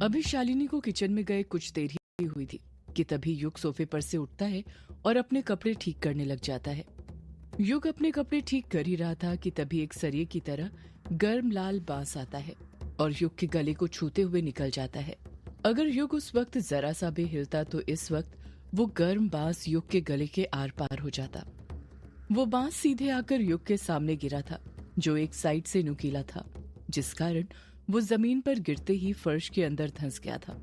अभी शालिनी को किचन में गए कुछ देर ही हुई थी कि तभी युग सोफे पर से उठता है और अपने कपड़े ठीक करने लग जाता है। युग अपने कपड़े ठीक कर ही रहा था कि तभी एक सरिये की तरह गर्म लाल बांस आता है और युग के गले को छूते हुए निकल जाता है। अगर युग उस वक्त जरा सा भी हिलता तो इस वक्त वो गर्म बांस युग के गले के आर पार हो जाता। वो बांस सीधे आकर युग के सामने गिरा था, जो एक साइड से नुकीला था, जिस कारण वो जमीन पर गिरते ही फर्श के अंदर धंस गया था।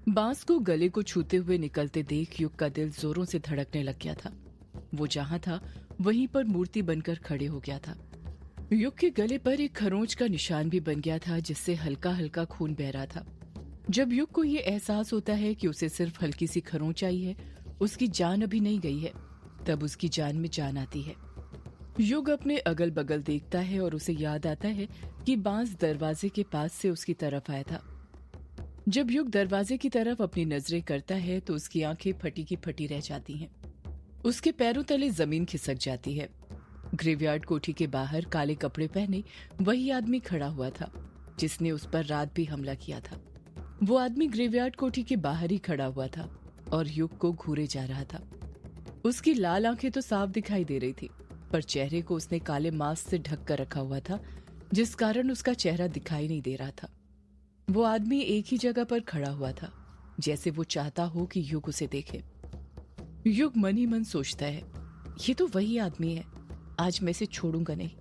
बांस को गले को छूते हुए निकलते देख युग का दिल जोरों से धड़कने लग गया था। वो जहां था वहीं पर मूर्ति बनकर खड़े हो गया था। युग के गले पर एक खरोंच का निशान भी बन गया था, जिससे हल्का हल्का खून बह रहा था। जब युग को ये एहसास होता है कि उसे सिर्फ हल्की सी खरोंच आई है, उसकी जान अभी नहीं गई है, तब उसकी जान में जान आती है। युग अपने अगल बगल देखता है और उसे याद आता है कि बांस दरवाजे के पास से उसकी तरफ आया था। जब युग दरवाजे की तरफ अपनी नजरें करता है तो उसकी आंखें फटी की फटी रह जाती हैं। उसके पैरों तले जमीन खिसक जाती है। ग्रेवयार्ड कोठी के बाहर काले कपड़े पहने वही आदमी खड़ा हुआ था जिसने उस पर रात भी हमला किया था। वो आदमी ग्रेवयार्ड कोठी के बाहर ही खड़ा हुआ था और युग को घूरे जा रहा था। उसकी लाल आंखें तो साफ दिखाई दे रही थी, पर चेहरे को उसने काले मास्क से ढक कर रखा हुआ था, जिस कारण उसका चेहरा दिखाई नहीं दे रहा था। वो आदमी एक ही जगह पर खड़ा हुआ था, जैसे वो चाहता हो कि युग उसे देखे। युग मन ही मन सोचता है, ये तो वही आदमी है, आज मैं इसे छोड़ूंगा नहीं,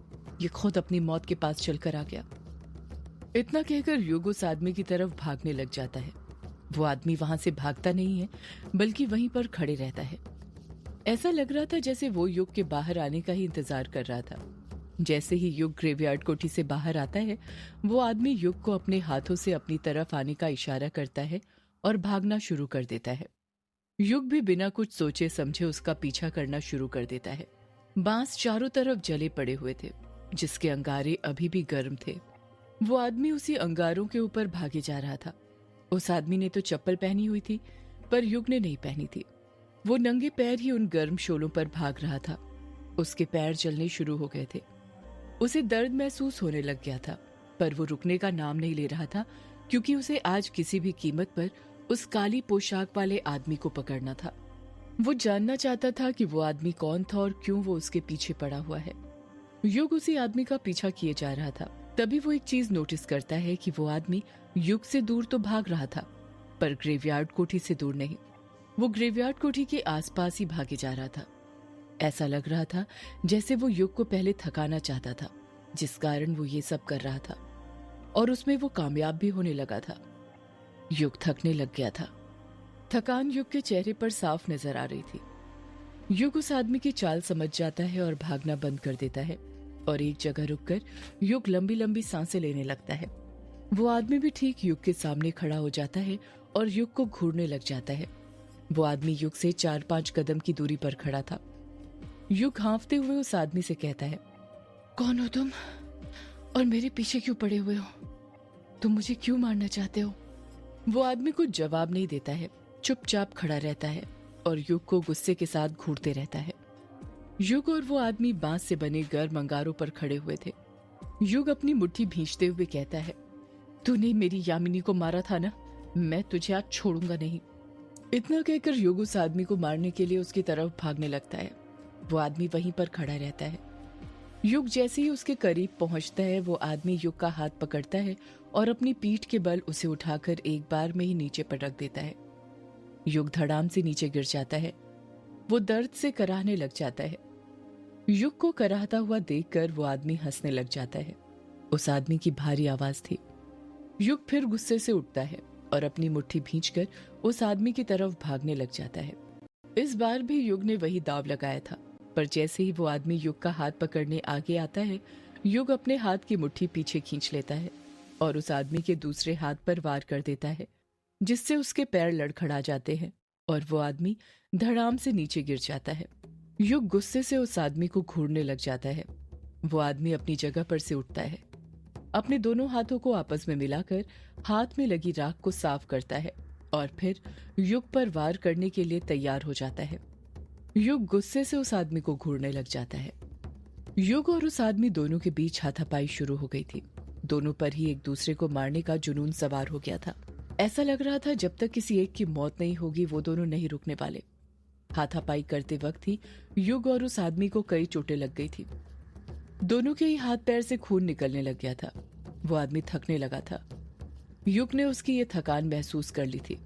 ये खुद अपनी मौत के पास चलकर आ गया। इतना कहकर युग उस आदमी की तरफ भागने लग जाता है। वो आदमी वहां से भागता नहीं है, बल्कि वहीं पर खड़े रहता है। ऐसा लग रहा था जैसे वो युग के बाहर आने का ही इंतजार कर रहा था। जैसे ही युग ग्रेवयार्ड कोठी से बाहर आता है, वो आदमी युग को अपने हाथों से अपनी तरफ आने का इशारा करता है और भागना शुरू कर देता है। युग भी बिना कुछ सोचे समझे उसका पीछा करना शुरू कर देता है। बांस चारों तरफ जले पड़े हुए थे, जिसके अंगारे अभी भी गर्म थे। वो आदमी उसी अंगारों के ऊपर भागे जा रहा था। उस आदमी ने तो चप्पल पहनी हुई थी, पर युग ने नहीं पहनी थी। वो नंगे पैर ही उन गर्म शोलों पर भाग रहा था। उसके पैर जलने शुरू हो गए थे। उसे दर्द महसूस होने लग गया था, पर वो रुकने का नाम नहीं ले रहा था, क्योंकि उसे आज किसी भी कीमत पर उस काली पोशाक वाले आदमी को पकड़ना था। वो जानना चाहता था कि वो आदमी कौन था और क्यों वो उसके पीछे पड़ा हुआ है। युग उसी आदमी का पीछा किए जा रहा था। तभी वो एक चीज नोटिस करता है कि वो आदमी युग से दूर तो भाग रहा था, पर ग्रेवयार्ड कोठी से दूर नहीं। वो ग्रेवयार्ड कोठी के आसपास ही भागे जा रहा था। ऐसा लग रहा था जैसे वो युग को पहले थकाना चाहता था, जिस कारण वो ये सब कर रहा था, और उसमें वो कामयाब भी होने लगा था। युग थकने लग गया था। थकान युग के चेहरे पर साफ नजर आ रही थी। युग उस आदमी की चाल समझ जाता है और भागना बंद कर देता है, और एक जगह रुककर युग लंबी लंबी सांसें लेने लगता है। वो आदमी भी ठीक युग के सामने खड़ा हो जाता है और युग को घूरने लग जाता है। वो आदमी युग से 4-5 कदम की दूरी पर खड़ा था। युग हाँफते हुए उस आदमी से कहता है, कौन हो तुम और मेरे पीछे क्यों पड़े हुए हो? तुम मुझे क्यों मारना चाहते हो? वो आदमी कुछ जवाब नहीं देता है, चुपचाप खड़ा रहता है और युग को गुस्से के साथ घूरते रहता है। युग और वो आदमी बांस से बने गर्म अंगारों पर खड़े हुए थे। युग अपनी मुट्ठी भींचते हुए कहता है, तूने मेरी यामिनी को मारा था ना, मैं तुझे आज छोड़ूंगा नहीं। इतना कहकर युग उस आदमी को मारने के लिए उसकी तरफ भागने लगता है। वो आदमी वहीं पर खड़ा रहता है। युग जैसे ही उसके करीब पहुंचता है, वो आदमी युग का हाथ पकड़ता है और अपनी पीठ के बल उसे उठाकर एक बार में ही नीचे पटक देता है। युग धड़ाम से नीचे गिर जाता है। वो दर्द से कराहने लग जाता है। युग को कराहता हुआ देखकर वो आदमी हंसने लग जाता है। उस आदमी की भारी आवाज थी। युग फिर गुस्से से उठता है और अपनी मुट्ठी भींचकर उस आदमी की तरफ भागने लग जाता है। इस बार भी युग ने वही दाव लगाया था, पर जैसे ही वो आदमी युग का हाथ पकड़ने आगे आता है, युग अपने हाथ की मुट्ठी पीछे खींच लेता है और उस आदमी के दूसरे हाथ पर वार कर देता है, जिससे उसके पैर लड़खड़ा जाते हैं और वो आदमी धड़ाम से नीचे गिर जाता है। युग गुस्से से उस आदमी को घूरने लग जाता है। वो आदमी अपनी जगह पर से उठता है, अपने दोनों हाथों को आपस में मिलाकर हाथ में लगी राख को साफ करता है और फिर युग पर वार करने के लिए तैयार हो जाता है। युग गुस्से से उस आदमी को घूरने लग जाता है। युग और उस आदमी दोनों के बीच हाथापाई शुरू हो गई थी। दोनों पर ही एक दूसरे को मारने का जुनून सवार हो गया था। ऐसा लग रहा था जब तक किसी एक की मौत नहीं होगी वो दोनों नहीं रुकने वाले। हाथापाई करते वक्त ही युग और उस आदमी को कई चोटें लग गई थी। दोनों के ही हाथ पैर से खून निकलने लग गया था। वो आदमी थकने लगा था। युग ने उसकी ये थकान महसूस कर ली थी।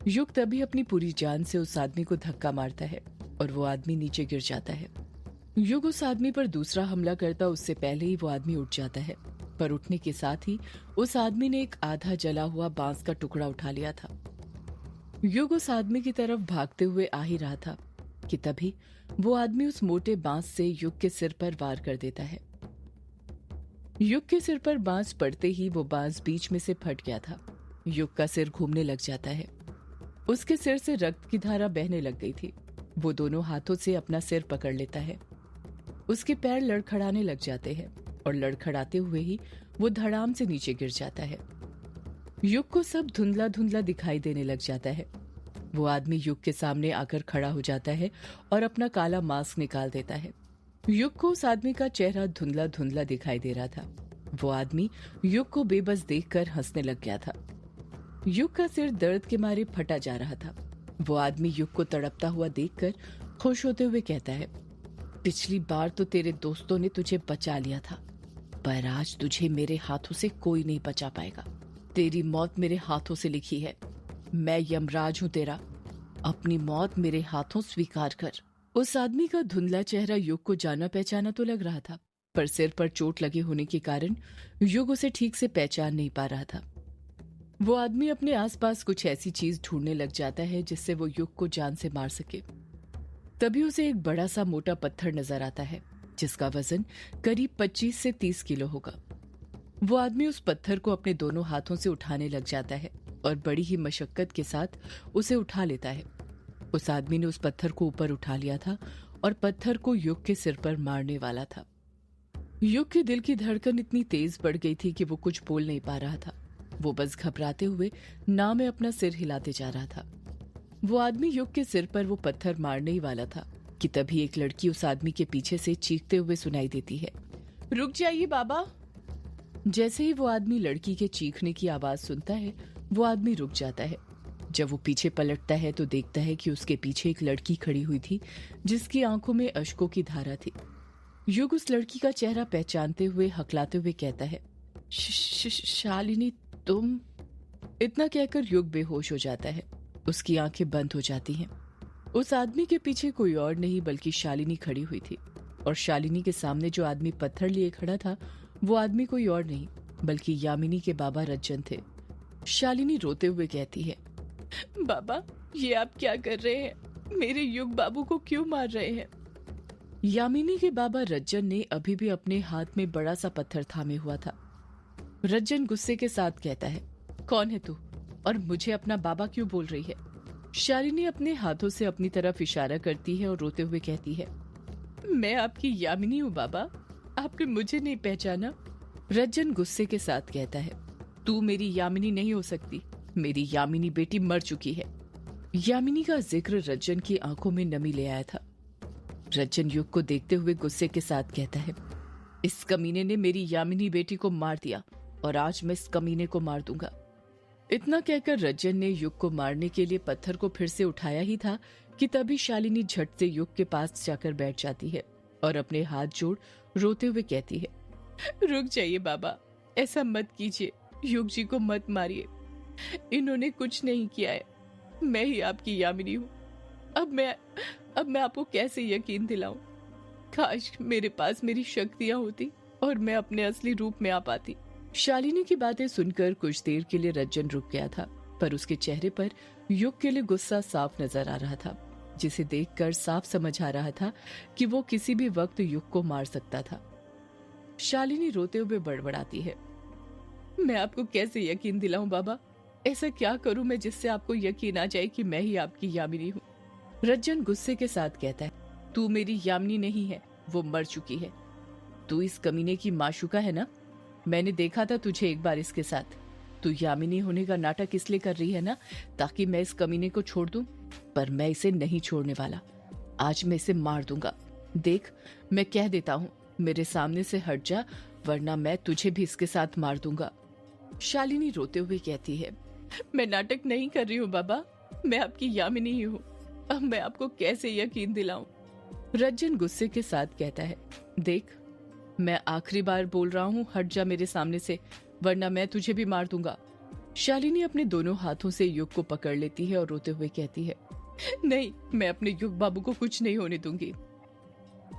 युग तभी अपनी पूरी जान से उस आदमी को धक्का मारता है और वो आदमी नीचे गिर जाता है। युग उस आदमी पर दूसरा हमला करता उससे पहले ही वो आदमी उठ जाता है, पर उठने के साथ ही उस आदमी ने एक आधा जला हुआ बांस का टुकड़ा उठा लिया था। युग उस आदमी की तरफ भागते हुए आ ही रहा था कि तभी वो आदमी उस मोटे बांस से युग के सिर पर वार कर देता है। युग के सिर पर बांस पड़ते ही वो बांस बीच में से फट गया था। युग का सिर घूमने लग जाता है। उसके सिर से रक्त की धारा बहने लग गई थी। वो दोनों हाथों से अपना सिर पकड़ लेता है। उसके पैर लड़खड़ाने लग जाते हैं और लड़खड़ाते हुए ही वो धड़ाम से नीचे गिर जाता है। युग को सब धुंधला धुंधला दिखाई देने लग जाता है। वो आदमी युग के सामने आकर खड़ा हो जाता है और अपना काला मास्क निकाल देता है। युग को उस आदमी का चेहरा धुंधला धुंधला दिखाई दे रहा था। वो आदमी युग को बेबस देखकर हंसने लग गया था। युग का सिर दर्द के मारे फटा जा रहा था। वो आदमी युग को तड़पता हुआ देखकर खुश होते हुए कहता है, पिछली बार तो तेरे दोस्तों ने तुझे बचा लिया था, पर आज तुझे मेरे हाथों से कोई नहीं बचा पाएगा। तेरी मौत मेरे हाथों से लिखी है। मैं यमराज हूं तेरा। अपनी मौत मेरे हाथों स्वीकार कर। उस आदमी का धुंधला चेहरा युग को जाना पहचाना तो लग रहा था, पर सिर पर चोट लगे होने के कारण युग उसे ठीक से पहचान नहीं पा रहा था। वो आदमी अपने आसपास कुछ ऐसी चीज ढूंढने लग जाता है जिससे वो युग को जान से मार सके। तभी उसे एक बड़ा सा मोटा पत्थर नजर आता है जिसका वजन करीब 25 से 30 किलो होगा। वो आदमी उस पत्थर को अपने दोनों हाथों से उठाने लग जाता है और बड़ी ही मशक्कत के साथ उसे उठा लेता है। उस आदमी ने उस पत्थर को ऊपर उठा लिया था और पत्थर को युग के सिर पर मारने वाला था। युग के दिल की धड़कन इतनी तेज बढ़ गई थी कि वो कुछ बोल नहीं पा रहा था। वो बस घबराते हुए ना में अपना सिर हिलाते जा रहा था। वो आदमी युग के सिर पर वो पत्थर मारने ही वाला था कि तभी एक लड़की उस आदमी के पीछे से चीखते हुए सुनाई देती है, रुक जाइए बाबा। जैसे ही वो आदमी लड़की के चीखने की आवाज सुनता है, वो आदमी रुक जाता है। जब वो पीछे पलटता है तो देखता है कि उसके पीछे एक लड़की खड़ी हुई थी जिसकी आंखों में अश्कों की धारा थी। युग उस लड़की का चेहरा पहचानते हुए हकलाते हुए कहता है, शालिनी तुम। इतना कहकर युग बेहोश हो जाता है। उसकी आंखें बंद हो जाती हैं। उस आदमी के पीछे कोई और नहीं बल्कि शालिनी खड़ी हुई थी, और शालिनी के सामने जो आदमी पत्थर लिए खड़ा था वो आदमी कोई और नहीं बल्कि यामिनी के बाबा रज्जन थे। शालिनी रोते हुए कहती है, बाबा ये आप क्या कर रहे हैं? मेरे युग बाबू को क्यों मार रहे हैं? यामिनी के बाबा रज्जन ने अभी भी अपने हाथ में बड़ा सा पत्थर थामे हुआ था। रज्जन गुस्से के साथ कहता है, कौन है तू और मुझे अपना बाबा क्यों बोल रही है? शालिनी अपने हाथों से अपनी तरफ इशारा करती है और रोते हुए कहती है, मैं आपकी यामिनी हूँ बाबा, आपने मुझे नहीं पहचाना? रज्जन गुस्से के साथ कहता है, तू मेरी यामिनी नहीं हो सकती। मेरी यामिनी बेटी मर चुकी है। यामिनी का जिक्र रज्जन की आंखों में नमी ले आया था। रज्जन युग को देखते हुए गुस्से के साथ कहता है, इस कमीने ने मेरी यामिनी बेटी को मार दिया और आज मैं इस कमीने को मार दूंगा। इतना कहकर रज्जन ने युग को मारने के लिए पत्थर को फिर से उठाया ही था कि तभी शालिनी झट से युग के पास जाकर बैठ जाती है और अपने हाथ जोड़ रोते हुए कहती है, रुक जाइए बाबा, ऐसा मत कीजिए, युग जी को मत मारिए। इन्होंने कुछ नहीं किया है। मैं ही आपकी यामिनी हूँ। अब मैं आपको कैसे यकीन दिलाऊं? काश मेरे पास मेरी शक्तियां होती और मैं अपने असली रूप में आ पाती। शालिनी की बातें सुनकर कुछ देर के लिए रज्जन रुक गया था, पर उसके चेहरे पर युग के लिए गुस्सा साफ नजर आ रहा था, जिसे देखकर साफ समझ आ रहा था कि वो किसी भी वक्त युग को मार सकता था। शालिनी रोते हुए बड़बड़ाती है, मैं आपको कैसे यकीन दिलाऊं बाबा? ऐसा क्या करूं मैं जिससे आपको यकीन आ जाए कि मैं ही आपकी यामिनी हूँ? रज्जन गुस्से के साथ कहता है, तू मेरी यामिनी नहीं है, वो मर चुकी है। तू इस कमीने की माशूका है ना? मैंने देखा था तुझे एक बार इसके साथ। तू यामिनी होने का नाटक इसलिए कर रही है ना ताकि मैं इस कमीने को छोड़ दूं, पर मैं इसे नहीं छोड़ने वाला। आज मैं इसे मार दूंगा। देख, मैं कह देता हूँ, मेरे सामने से हट जा, वरना मैं तुझे भी इसके साथ मार दूंगा। शालिनी रोते हुए कहती है, मैं नाटक नहीं कर रही हूँ बाबा, मैं आपकी यामिनी ही हूँ। अब मैं आपको कैसे यकीन दिलाऊं? रज्जन गुस्से के साथ कहता है, देख, मैं आखिरी बार बोल रहा हूँ, हट जा मेरे सामने से, वरना मैं तुझे भी मार दूंगा। शालिनी अपने दोनों हाथों से युग को पकड़ लेती है और रोते हुए कहती है, नहीं, मैं अपने युग बाबू को कुछ नहीं होने दूंगी।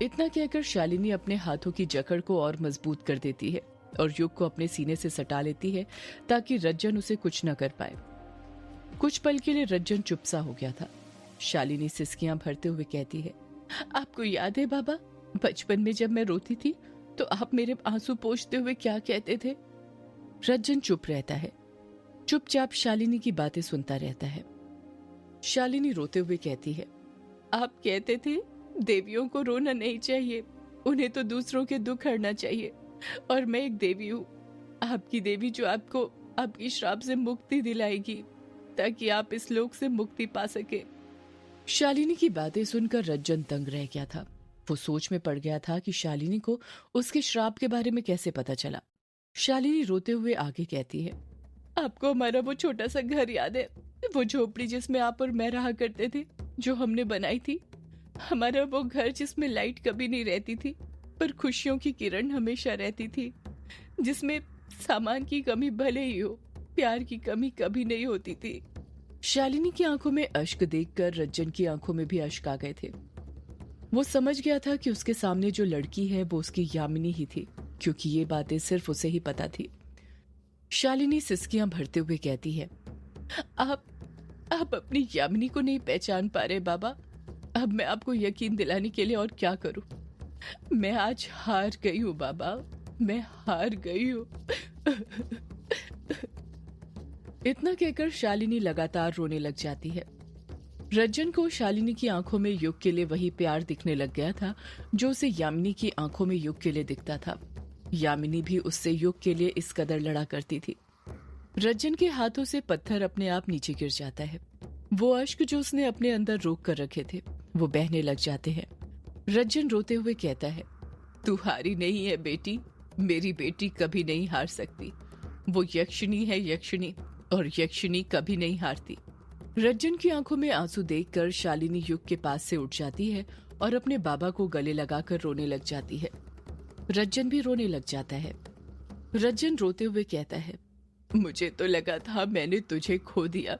इतना कहकर शालिनी अपने हाथों की जकड़ को और मजबूत कर देती है और युग को अपने सीने से सटा लेती है ताकि रज्जन उसे कुछ न कर पाए। कुछ पल के लिए रज्जन चुप सा हो गया था। शालिनी सिसकियां भरते हुए कहती है, आपको याद है बाबा, बचपन में जब मैं रोती थी तो आप मेरे आंसू पोंछते हुए क्या कहते थे? रज्जन चुप रहता है, चुपचाप शालिनी की बातें सुनता रहता है। शालिनी रोते हुए कहती है, आप कहते थे देवियों को रोना नहीं चाहिए, उन्हें तो दूसरों के दुख हरना चाहिए, और मैं एक देवी हूँ, आपकी देवी, जो आपको आपकी श्राप से मुक्ति दिलाएगी ताकि आप इस लोक से मुक्ति पा सके। शालिनी की बातें सुनकर रज्जन दंग रह गया था। वो सोच में पड़ गया था कि शालिनी को उसके श्राप के बारे में कैसे पता चला। शालिनी रोते हुए आगे कहती है, आपको हमारा वो छोटा सा घर याद है, वो झोपड़ी जिसमें आप और मैं रहा करते थे, जो हमने बनाई थी? हमारा वो घर जिसमें लाइट कभी नहीं रहती थी पर खुशियों की किरण हमेशा रहती थी, जिसमें सामान की कमी भले ही हो, प्यार की कमी कभी नहीं होती थी। शालिनी की आंखों में अश्क देखकर रज्जन की आंखों में भी अश्क आ गए थे। वो समझ गया था कि उसके सामने जो लड़की है वो उसकी यामिनी ही थी, क्योंकि ये बातें सिर्फ उसे ही पता थी। शालिनी सिसकियां भरते हुए कहती है, आप अपनी यामिनी को नहीं पहचान पा रहे बाबा। अब मैं आपको यकीन दिलाने के लिए और क्या करूं? मैं आज हार गई हूं बाबा, मैं हार गई हूं। इतना कहकर शालिनी लगातार रोने लग जाती है। रज्जन को शालिनी की आंखों में युग के लिए वही प्यार दिखने लग गया था जो उसे यामिनी की आंखों में युग के लिए दिखता था। यामिनी भी उससे युग के लिए इस कदर लड़ा करती थी। रज्जन के हाथों से पत्थर अपने आप नीचे गिर जाता है। वो अश्क जो उसने अपने अंदर रोक कर रखे थे वो बहने लग जाते हैं। रज्जन रोते हुए कहता है, तू हारी नहीं है बेटी, मेरी बेटी कभी नहीं हार सकती। वो यक्षिणी है, यक्षिणी, और यक्षिणी कभी नहीं हारती। रज्जन की आंखों में आंसू देखकर शालिनी युग के पास से उठ जाती है और अपने बाबा को गले लगाकर रोने लग जाती है। रज्जन भी रोने लग जाता है। रज्जन रोते हुए कहता है, मुझे तो लगा था मैंने तुझे खो दिया,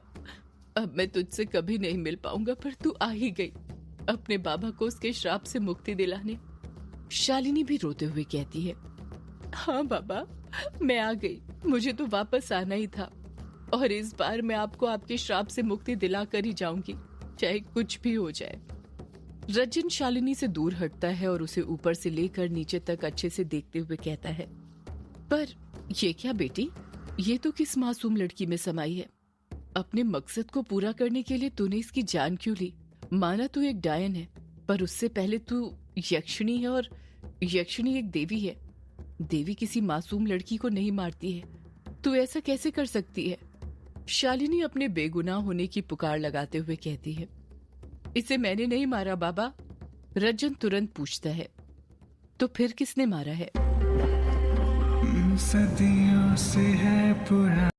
अब मैं तुझसे कभी नहीं मिल पाऊंगा, पर तू आ ही गई अपने बाबा को उसके श्राप से मुक्ति दिलाने। शालिनी भी रोते हुए कहती है, हाँ बाबा, मैं आ गई, मुझे तो वापस आना ही था, और इस बार मैं आपको आपके श्राप से मुक्ति दिला कर ही जाऊंगी, चाहे कुछ भी हो जाए। रज्जन शालिनी से दूर हटता है और उसे ऊपर से लेकर नीचे तक अच्छे से देखते हुए कहता है, पर ये क्या बेटी, ये तो किस मासूम लड़की में समाई है। अपने मकसद को पूरा करने के लिए तूने इसकी जान क्यों ली? माना तू एक डायन है, पर उससे पहले तू यक्षिणी है, और यक्षिणी एक देवी है। देवी किसी मासूम लड़की को नहीं मारती है, तू ऐसा कैसे कर सकती है? शालिनी अपने बेगुनाह होने की पुकार लगाते हुए कहती है, इसे मैंने नहीं मारा बाबा। रज्जन तुरंत पूछता है, तो फिर किसने मारा है? सदियों से है पुराना